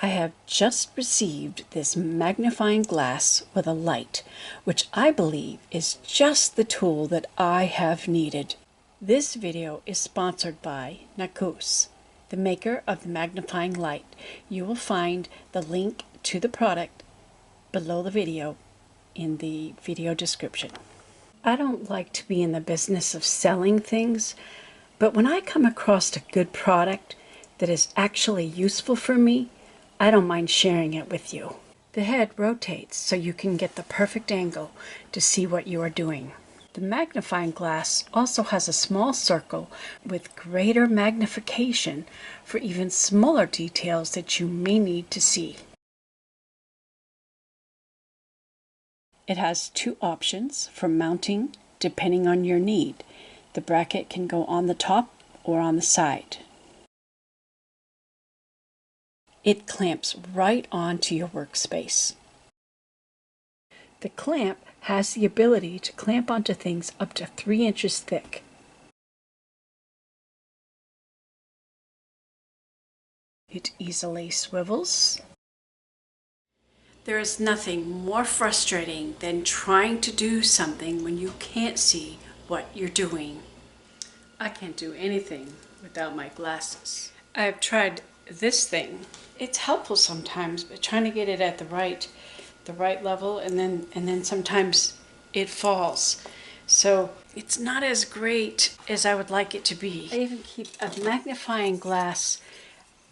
I have just received this magnifying glass with a light, which I believe is just the tool that I have needed. This video is sponsored by Nakus, the maker of the magnifying light. You will find the link to the product below the video in the video description. I don't like to be in the business of selling things, but when I come across a good product that is actually useful for me, I don't mind sharing it with you. The head rotates so you can get the perfect angle to see what you are doing. The magnifying glass also has a small circle with greater magnification for even smaller details that you may need to see. It has two options for mounting depending on your need. The bracket can go on the top or on the side. It clamps right onto your workspace. The clamp has the ability to clamp onto things up to 3 inches thick. It easily swivels. There is nothing more frustrating than trying to do something when you can't see what you're doing. I can't do anything without my glasses. I've tried this thing. It's helpful sometimes, but trying to get it at the right level, and then sometimes it falls. So it's not as great as I would like it to be. I even keep a magnifying glass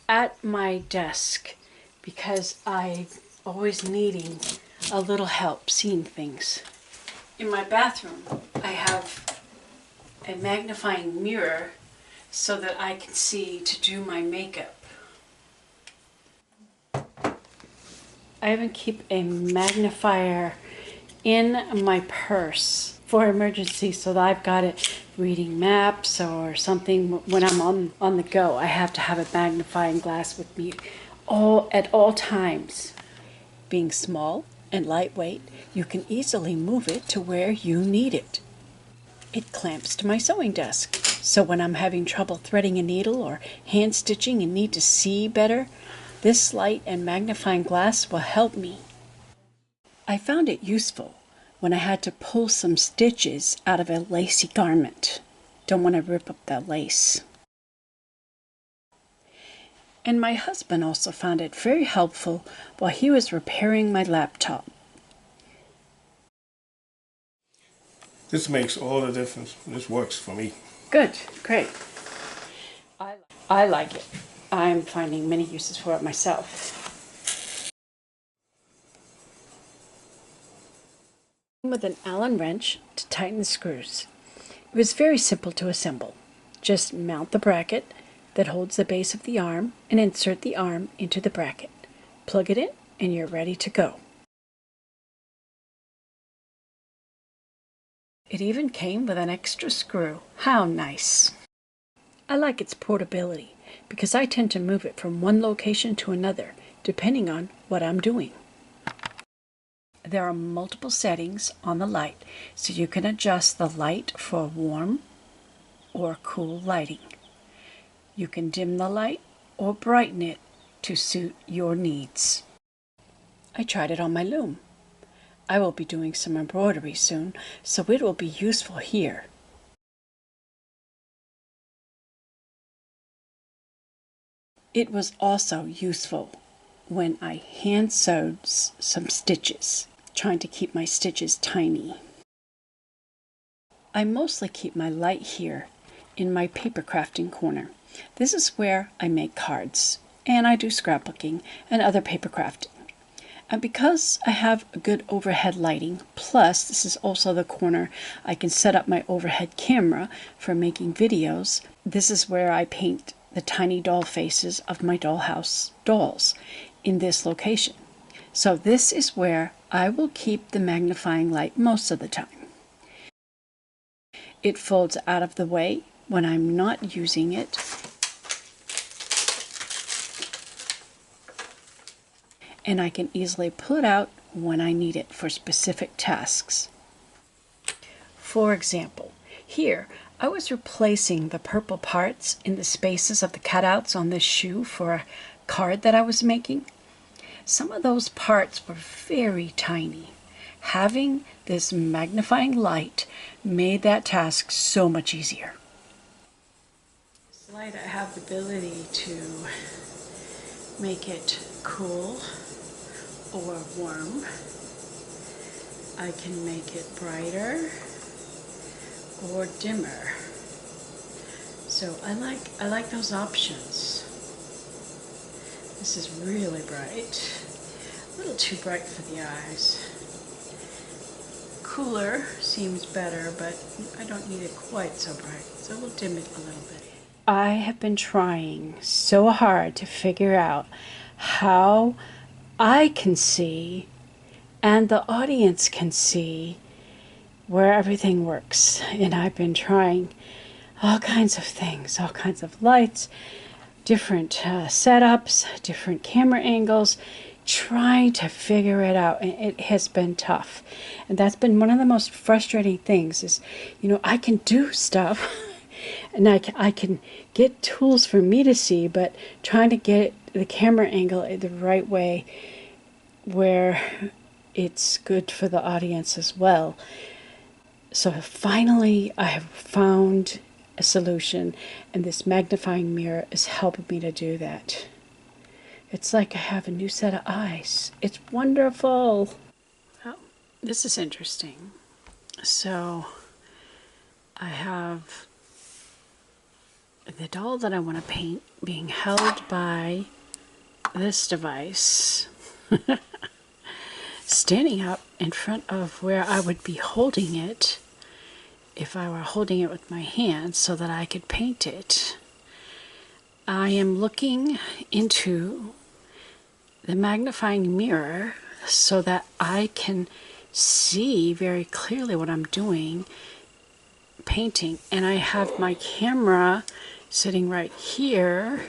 at my desk because I'm always needing a little help seeing things. In my bathroom, I have a magnifying mirror so that I can see to do my makeup. I even keep a magnifier in my purse for emergencies so that I've got it reading maps or something when I'm on the go. I have to have a magnifying glass with me at all times. Being small and lightweight, you can easily move it to where you need it. It clamps to my sewing desk, so when I'm having trouble threading a needle or hand stitching and need to see better, this light and magnifying glass will help me. I found it useful when I had to pull some stitches out of a lacy garment. Don't want to rip up that lace. And my husband also found it very helpful while he was repairing my laptop. This makes all the difference. This works for me. Good, great. I like it. I'm finding many uses for it myself. With an Allen wrench to tighten the screws. It was very simple to assemble. Just mount the bracket that holds the base of the arm and insert the arm into the bracket. Plug it in and you're ready to go. It even came with an extra screw. How nice! I like its portability because I tend to move it from one location to another depending on what I'm doing. There are multiple settings on the light, so you can adjust the light for warm or cool lighting. You can dim the light or brighten it to suit your needs. I tried it on my loom. I will be doing some embroidery soon, so it will be useful here. It was also useful when I hand sewed some stitches, trying to keep my stitches tiny. I mostly keep my light here in my paper crafting corner. This is where I make cards, and I do scrapbooking and other paper crafting. And because I have a good overhead lighting, plus this is also the corner I can set up my overhead camera for making videos, this is where I paint the tiny doll faces of my dollhouse dolls in this location. So this is where I will keep the magnifying light most of the time. It folds out of the way when I'm not using it, and I can easily pull it out when I need it for specific tasks. For example, here I was replacing the purple parts in the spaces of the cutouts on this shoe for a card that I was making. some of those parts were very tiny. Having this magnifying light made that task so much easier. This light, I have the ability to make it cool or warm. I can make it brighter or dimmer. So I like those options. This is really bright. A little too bright for the eyes. Cooler seems better, but I don't need it quite so bright. So we'll dim it a little bit. I have been trying so hard to figure out how I can see and the audience can see where everything works. And I've been trying all kinds of things, all kinds of lights, different setups, different camera angles, trying to figure it out. And it has been tough. And that's been one of the most frustrating things is, you know, I can do stuff and I can get tools for me to see, but trying to get the camera angle the right way where it's good for the audience as well. So finally I have found a solution, and this magnifying mirror is helping me to do that. It's like I have a new set of eyes. It's wonderful. Well, this is interesting. So I have the doll that I want to paint being held by this device standing up in front of where I would be holding it if I were holding it with my hands so that I could paint it. I am looking into the magnifying mirror so that I can see very clearly what I'm doing painting, and I have my camera sitting right here.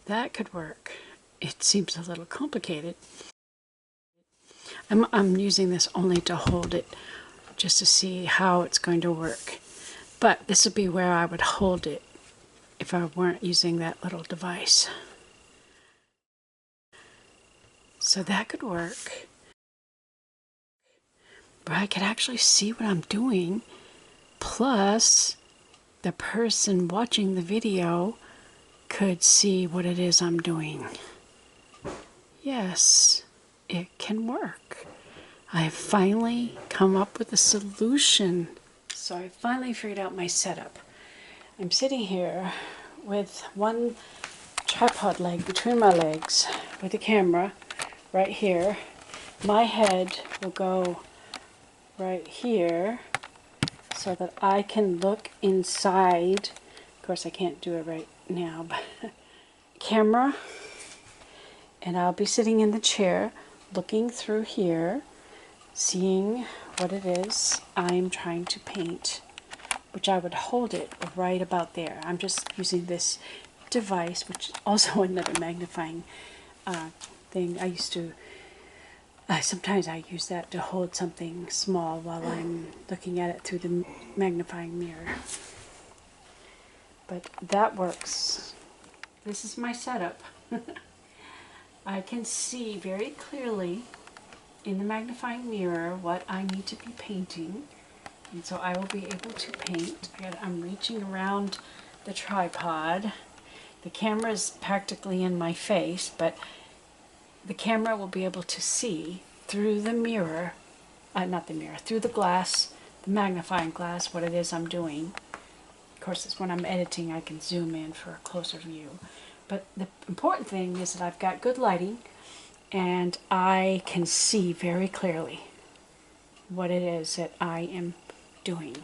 That could work. It seems a little complicated. I'm using this only to hold it, just to see how it's going to work. But this would be where I would hold it if I weren't using that little device. So that could work. But I could actually see what I'm doing. Plus, the person watching the video could see what it is I'm doing. Yes, it can work. I have finally come up with a solution. So I finally figured out my setup. I'm sitting here with one tripod leg between my legs with the camera right here. My head will go right here so that I can look inside. Of course, I can't do it right now, but camera, and I'll be sitting in the chair looking through here, seeing what it is I'm trying to paint, which I would hold it right about there. I'm just using this device, which is also another magnifying thing. I used to sometimes I use that to hold something small while I'm looking at it through the magnifying mirror. But that works. This is my setup. I can see very clearly in the magnifying mirror what I need to be painting. And so I will be able to paint. I'm reaching around the tripod. The camera is practically in my face, but the camera will be able to see through the mirror, through the glass, the magnifying glass, what it is I'm doing. Of course, it's when I'm editing, I can zoom in for a closer view. But the important thing is that I've got good lighting, and I can see very clearly what it is that I am doing.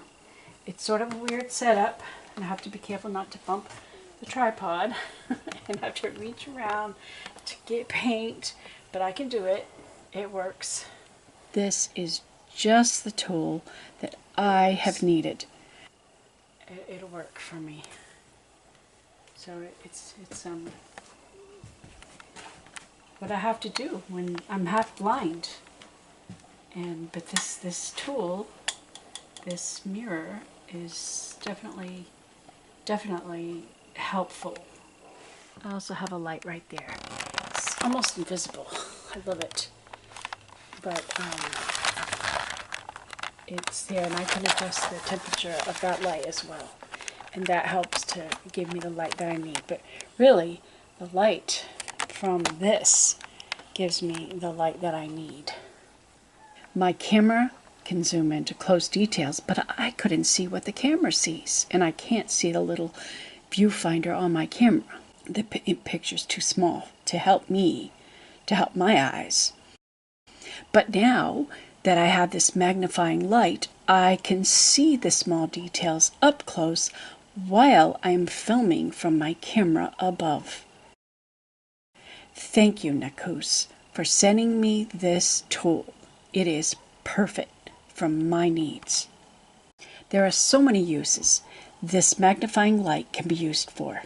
It's sort of a weird setup, and I have to be careful not to bump the tripod and have to reach around to get paint, but I can do it. It works. This is just the tool that I have needed. It'll work for me. So it's what I have to do when I'm half blind. But this tool, this mirror, is definitely helpful. I also have a light right there. It's almost invisible. I love it. But it's there, and I can adjust the temperature of that light as well. And that helps to give me the light that I need. But really, the light from this gives me the light that I need. My camera can zoom into close details, but I couldn't see what the camera sees, and I can't see the little viewfinder on my camera. The picture's too small to help me, to help my eyes. But now that I have this magnifying light, I can see the small details up close while I'm filming from my camera above. Thank you, Nakus, for sending me this tool. It is perfect for my needs. There are so many uses this magnifying light can be used for.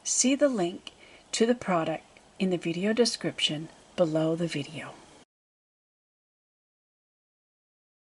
See the link to the product in the video description below the video.